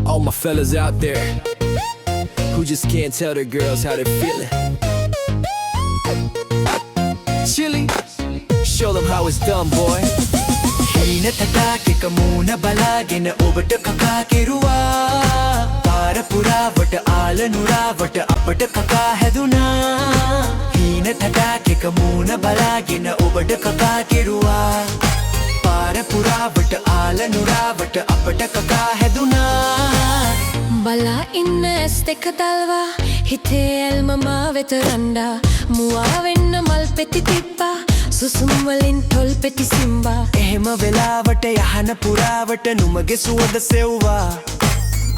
All my fellas out there who just can't tell their girls how they're feeling. Chili, show them how it's done, boy. හීන තටාකෙක මූණ බලාගෙන ඔබට කකා කෙරුවා පාර පුරාවට ආල නුරාවට අපට කකා හැදුනා හීන තටාකෙක මූණ බලාගෙන ඔබට කකා කෙරුවා පාර පුරාවට ආල නුරාවට අපට කකා හැදුනා බලා ඉන්න ඇස් දෙක දල්වා හිතේ ඇල්ම මා වෙත රණ්ඩා මුවා වෙන්න මල් පෙති තිබ්බා සුසුම් වලින් තොල් පෙති සිම්බා එහෙම වෙලාවට යහන පුරාවට නුමගේ සුවඳ සෙව්වා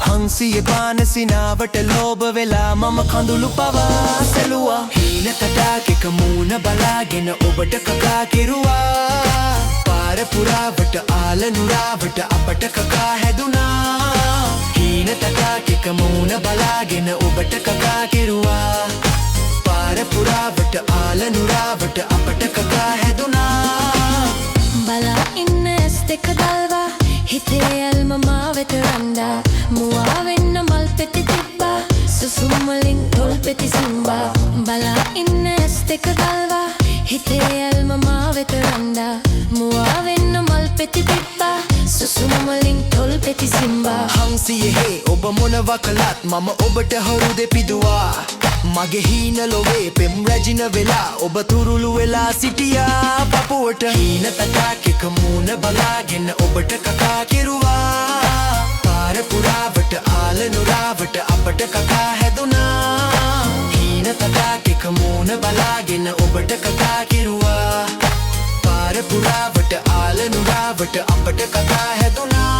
හංසිය පාන සිනාවට ලෝභ වෙලා මම කඳුළු පවා සැලුවා හීන තටාකෙක මූණ බලාගෙන ඔබට කකා කෙරුවා පාර පුරාවට ආල නුරාවට අපට කකා හැදුනා හීන තටාකෙක මූණ බලාගෙන ඔබට කකා කෙරුවා පාර පුරාවට ආල නුරාවට අපට කකා හැදුනා බලා ඉන්න ඇස් දෙක දල්වා හිතේ ඇල්ම මා වෙත රණ්ඩා මුවා වෙන්න මල් පෙති තිබ්බා සුසුම් වලින් තොල් පෙති සිම්බා බලා ඉන්න ඇස් දෙක දල්වා හිතේ ඇල්ම මා වෙත රණ්ඩා මුවා වෙන්න මල් පෙති තිබ්බා සුසුම් වලින් තොල් පෙති සිම්බා හංසියෙහි ඔබ මොනවා කළත් මම ඔබට හොරු දෙපිදුවා මගේ හීන ලොවේ පෙම් රැජින වෙලා ඔබ තුරුළු වෙලා සිටියා පපුවට හීන තටාකෙක මූණ බලාගෙන ඔබට කකා කෙරුවා පාර පුරාවට ආල නුරාවට අපට කකා හැදුනා හීන තටාකෙක මූණ බලාගෙන ඔබට කකා කෙරුවා පාර පුරාවට ආල නුරාවට අපට කකා හැදුනා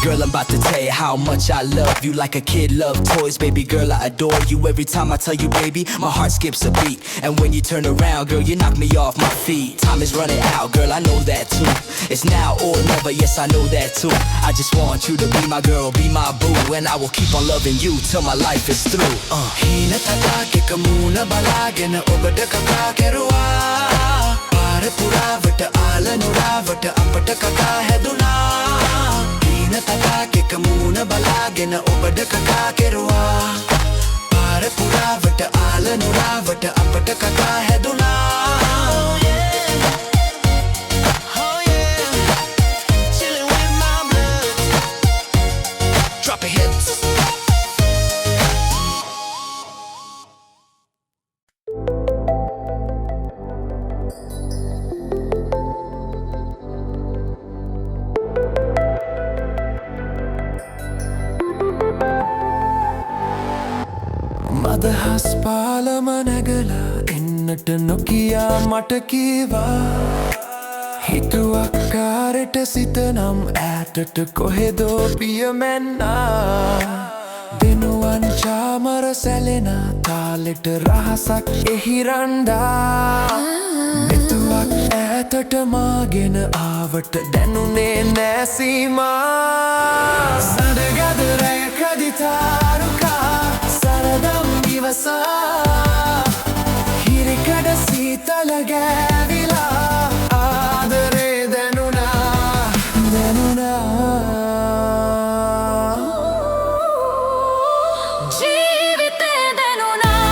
Girl, I'm about to tell you how much I love you. Like a kid love toys, baby girl, I adore you. Every time I tell you, baby, my heart skips a beat. And when you turn around, girl, you knock me off my feet. Time is running out, girl, I know that too. It's now or never, yes, I know that too. I just want you to be my girl, be my boo. And I will keep on loving you till my life is through. හීන තටාකෙක මූණ බලාගෙන ඔබට කකා කෙරුවා පාර පුරාවට ආල නුරාවට අපට කකා හැදුනා හීන තටාකෙක මූණ බලාගෙන ඔබට කකා කෙරුවා පාර පුරාවට ආල නුරාවට අපට කකා හැදුනා Chilling with my blood Dropping hits මදහස් පාලම නැගලා එන්නට නොකියා මට කීවා හිතුවක්කාරට සිතනම් ඈතට කොහෙදෝ පියමැන්නා දෙනුවන් චාමර සැලෙන තාලෙට රහසක් එහි රණ්ඩා මෙතුවක් ඈතට මාගෙන ආවට දැනුනේ නෑසීමා සඳගද රැයකදි තාරුකා සරදම් ඉවසා හිරිකඩ සීතල ගෑවිලා ආදරේ දැනුනා ජීවිතේ දැනුනා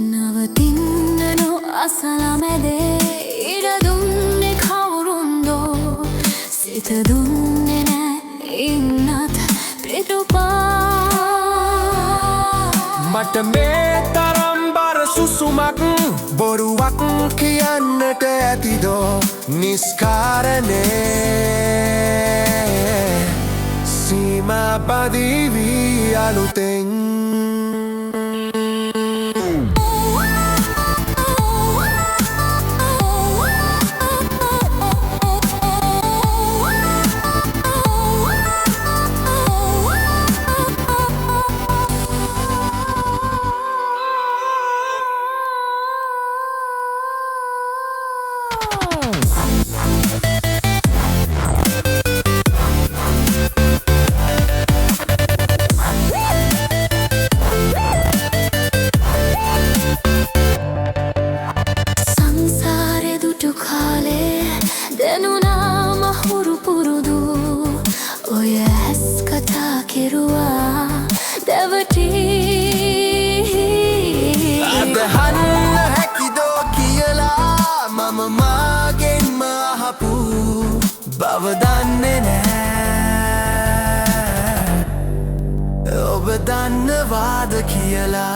නවතින්න නොඅසල මැදේ ඉඩ දුන්නේ කවුරුන්දෝ සිත දුන්නේ නෑ ඉන්නත් පිටුපා මට මේ තරම් බර සුසුමක් බොරුවක් කියන්නට ඇතිදෝ නිස්කාරනේ සීමා පදිවී අලුතෙන් poverty අදහන්න හැකිදෝ කියලා මම මාගෙන්ම අහපු බව දන්නේ නෑ ඔබ දන්නවාද කියලා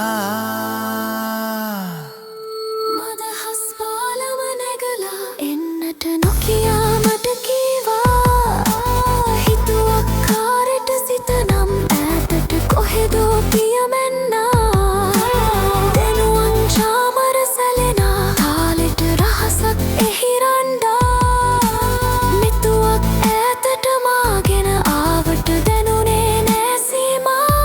මදහස් පාලම නැගලා එන්නට නොකියා මට කීවා හිතුවක් කාරට සිත නම් ඈතට කොහෙදෝ පියමැන්නා දෙනුවන් චාමර සැලෙනා තාලෙට රහසක් එහිරන්ඩා මිතුවක් ඈතට මාගෙන ආවට දැනුනේ නෑ සීමා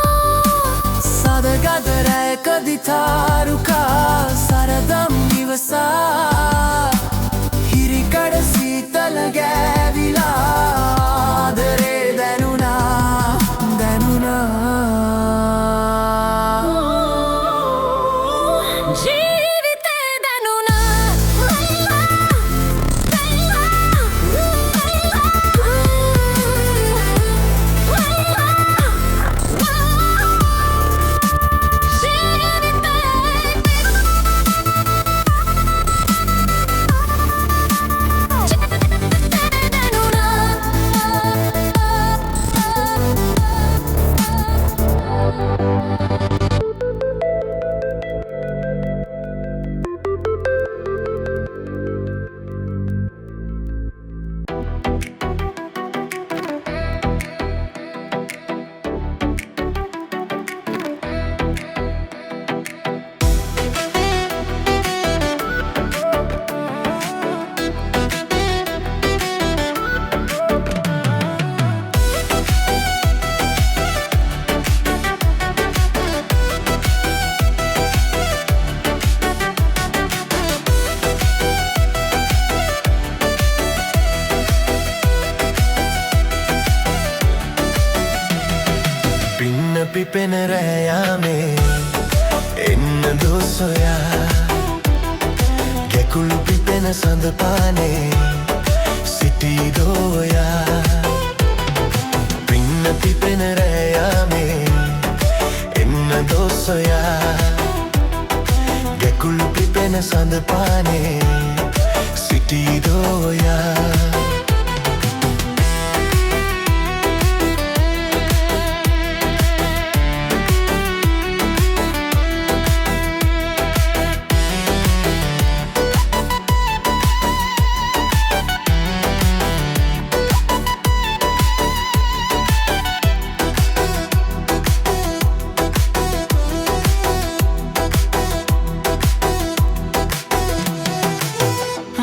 සදගදරැකදි තාරුකා සරදම් ඉවසා හිරිකඩ සීතල ගෑවිලා ආදරේ දැනුණා ජීවිතේ දැනුණා පිපෙන රෑයාමේ එන්න දොසොයා ගැකුළු පිපෙන සඳපානේ සිටී දෝයා පින්න පිපෙන රෑයාමේ එන්න දොසොයා ගැකුළු පිපෙන සඳපානේ සිටී දෝයා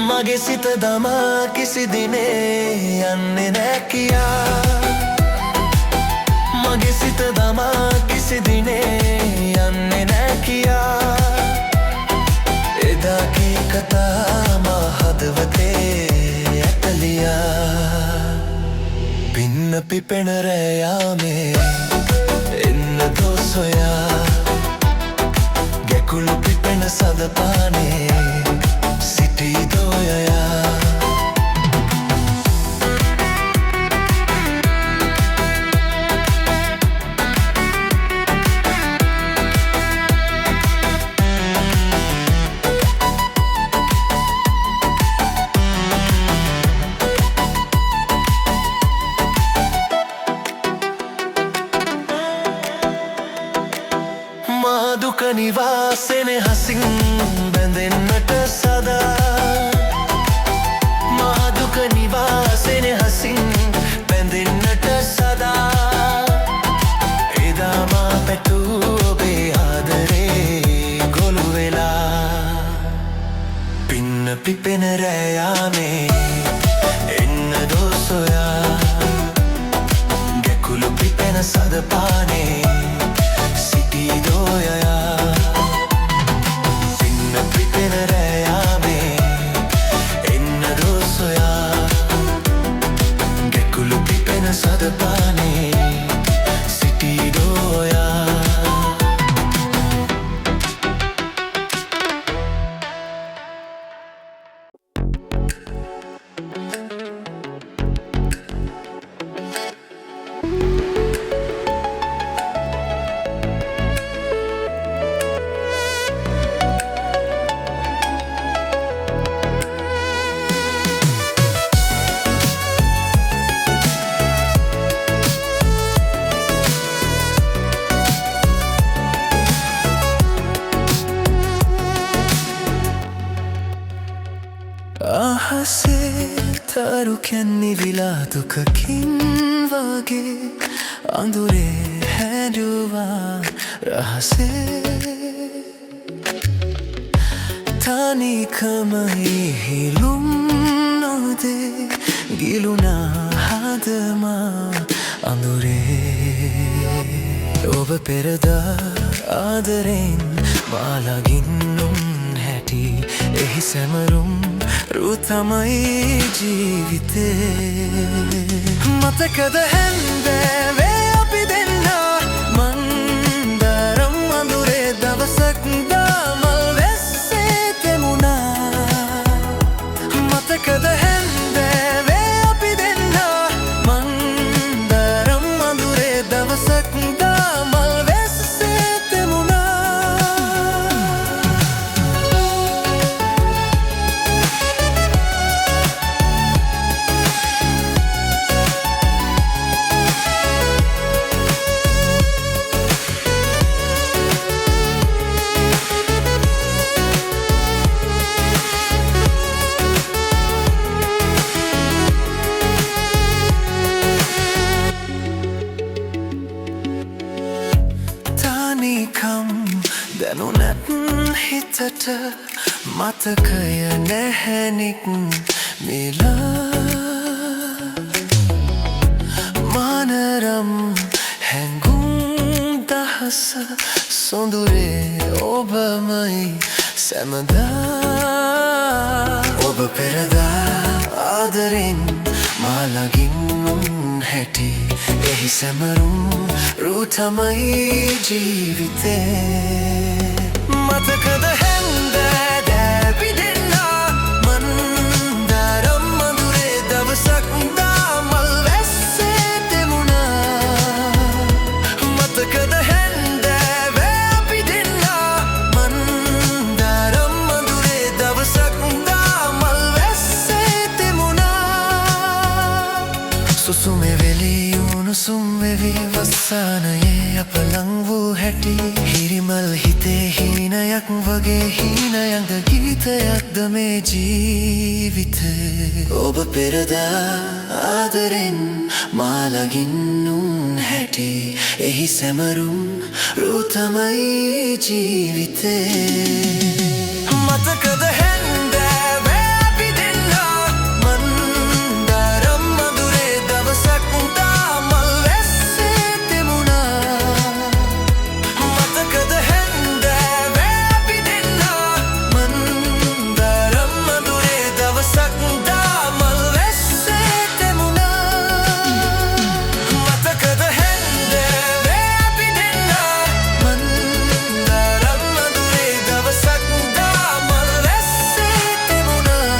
මගේ සිත දමා කිසි දිනේ යන්නේ නෑ කියා මගේ සිත දමා කිසි දිනේ යන්නේ නෑ කියා එදා කී කතා මා හදවතේ ඇටලියා පින්න පිපෙන රෑයාමේ එන්න දොසොයා ගැකුළු පිපෙන සඳපානේ සිටී දෝයයා මාදුක නිවාසෙනෙ හසින් බැඳෙන්නට සදා මාදුක නිවාසෙනෙ හසින් බැඳෙන්නට සදා එදා මා පැටූ ඔබේ ආදරේ ගොළු වෙලා පින්න පිපෙන රෑයාමේ එන්න දොසොයා ගැකුළු පිපෙන සදපානේ සිටී දෝයයා පින්න පිපෙන රෑයාමේ එන්න දොසොයා ගැකුළු පිපෙන සදපානේ සිටී දෝයා සරු කැන්නේ විලාතුකකින් වගේ අඳුරේ හැඩුවා රහසේ තනිකම ඉහිලුම් නොදේ ගිලුණා හදමා අඳුරේ ඔබ පෙරදා ආදරෙන් මාලගින්නුම් හැටි එහි සැමරුම් රුතමයි ජීවිතේ මතකද හැන්දෑවේ අපි දෙන්නා මන්දරම් අඳුරේ දවසක් දාමල් වැස්සේ තෙමුණා මතකද හැන්දෑවේ අපි දෙන්නා මන්දරම් අඳුරේ දවසක් දාමල් වැස්සේ තෙමුණා තනිකම් දැනුනත් හිතට මතකය නැහැනික් මිලා මානරම් හැඟුම් දහස සොඳුරේ ඔබමයි සැමදා ඔබ පෙරදා ආදරෙන් මාලගින්නුම් හැටි එහි සැමරුම් රුතමයි ජීවිතේ මතකද හැන්දෑ අපි දෙන්නා මන්දරම් අඳුරේ දවසක් දාමල් වැස්සේ තෙමුණා මතකද හැන්දෑවේ අපි දෙන්නා මන්දරම් අඳුරේ දවසක් දාමල් වැස්සේ තෙමුණා සුසුමේ වෙලී උණුසුම් වෙවි වස්සානයේ අප ලං වූ හැටි හිරිමල් හිතේ හීනයක් වගේ හීනයක්ද ගීතයක්ද මේ ජීවිතේ ඔබ පෙරදා ආදරෙන් මාලගින්නුම් හැටි එහි සැමරුම් රුතමයි ජීවිතේ මතකද හැන්දෑවේ අපි දෙන්නා මන්දරම් අඳුරේ දවසක් දාමල් වැස්සේ තෙමුණා මතකද හැන්දෑවේ අපි දෙන්නා මන්දරම් අඳුරේ දවසක් දාමල් වැස්සේ තෙමුණා මතකද හැන්දෑවේ අපි දෙන්නා මන්දරම් අඳුරේ දවසක් දාමල් වැස්සේ තෙමුණා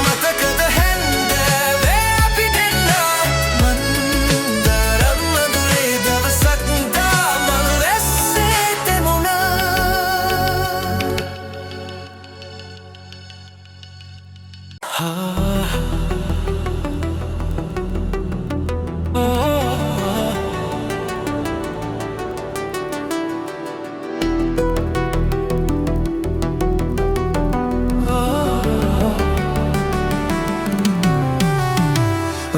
මතකද හැන්දෑවේ අපි දෙන්නා මන්දරම් අඳුරේ දවසක් දාමල් වැස්සේ තෙමුණා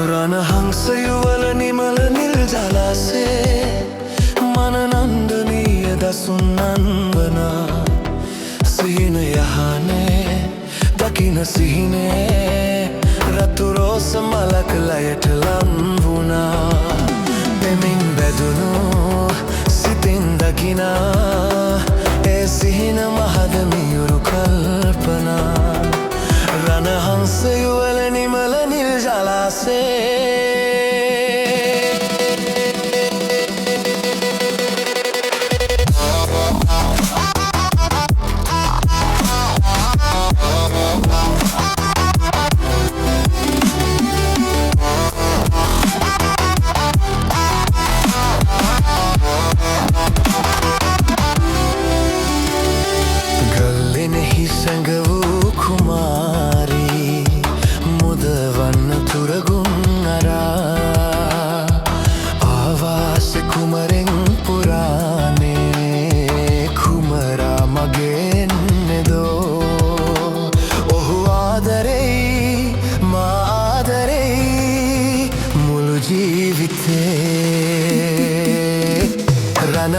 රණහංසයුවල නිමල නිල් ජලාසේ මනනන්දනීය දසුන් නන්වනා සිහින යහනේ දකින සිහිනේ රතු රෝස මලක ලයට ලම් වුණා පෙමින් බැදුණු සිතින් දකිනා ඒ සිහින මහද මියුරු කල්පනා රණහංසයුවල නිමල නිල් ජලාසේ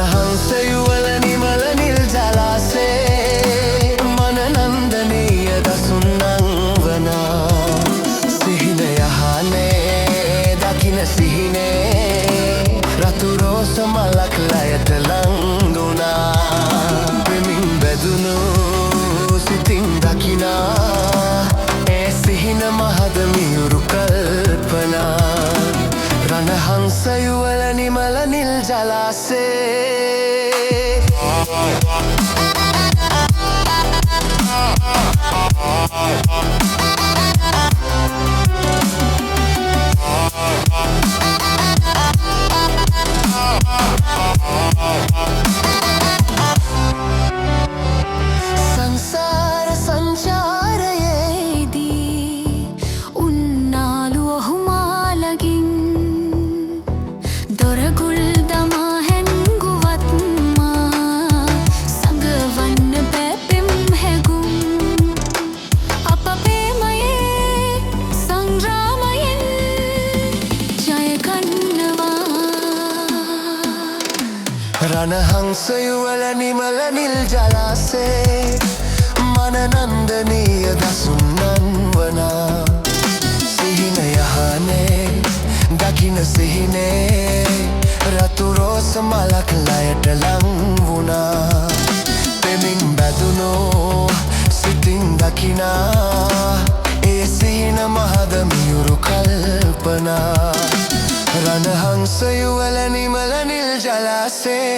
රණහංසයුවල නිමල නිල් ජලාසේ මනනන්දනීය දසුන්නං වනා සිහින යහනේ දකින සිහිනේ රතු රෝස මලක් ලයට ලංගුණා පෙමින් බැදුණු සිතින් දකිනා ඒ සිහින මහද මියුරු කල්පනා රණහංසයුවල නිමල නිල් ජලාසේ සංසාර සංචාරයේදී උන්නාලු ඔහු මාලගින් දොරගුල් දමා හැංගුවත් මා සඟවන්න බැපෙම් හැගුම් අප ප්‍රේමයේ සංග්‍රාමයෙන් ජයගන්නවා රණහංසයුවල නිමල නිල් ජලාසේ මනනන්දනීය දසුන්නන් වනා සිහින යහනේ දකින සිහිනේ රතු රෝස මලක් ලයට ලංවුණා පෙමින් බැදුණෝ සිතින් දකිනා ඒ සිහින මහද මියුරු කල්පනා රණහංසයුවල නිමල නිල් ජලාසේ